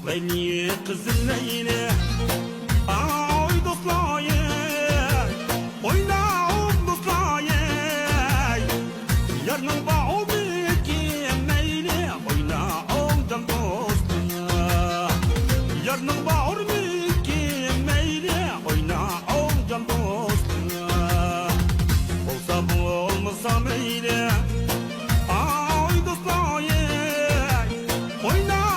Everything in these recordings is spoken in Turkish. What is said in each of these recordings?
Beni kızın neyine ay dostlayı oynağım dostlayı yarının bağı bilgi meyli oynağım can dostlayı yarının bağı bilgi meyli oynağım can dostlayı olsa bu olmasa meyli ay dostlayı oynağım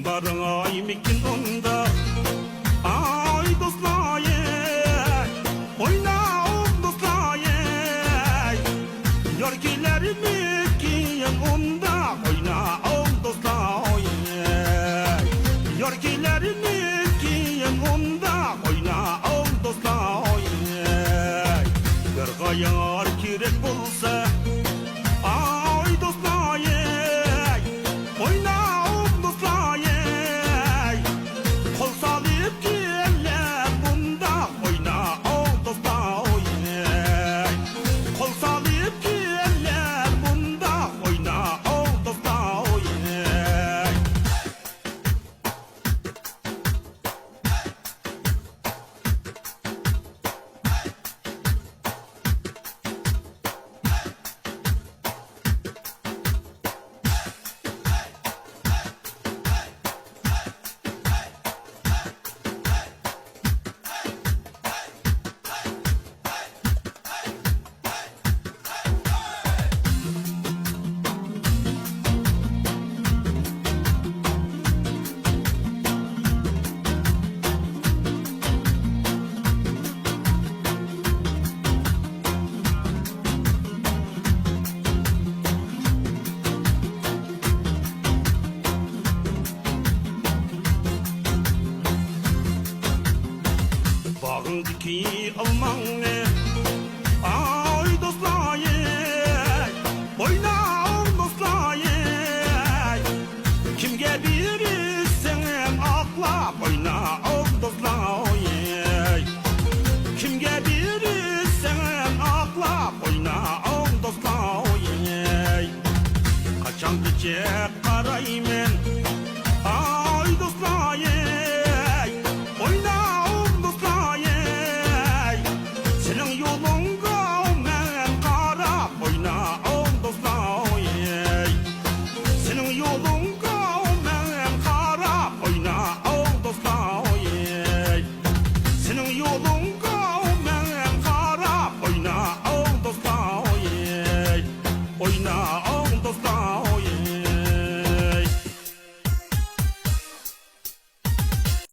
barın ay mikin onda ay dostlayı oynağım dostlayı yorkiler mikin onda oynağım dostlayı yorkiler mikin onda oynağım dostlayı bir gayar kirek bulsa ay dostlayı oynağım Bağındaki almanı ay dostlayı oynağım dostlayı kimge bilirsin akla oynağım dostlayı kimge bilirsin akla oynağım dostlayı kaçan gece karayım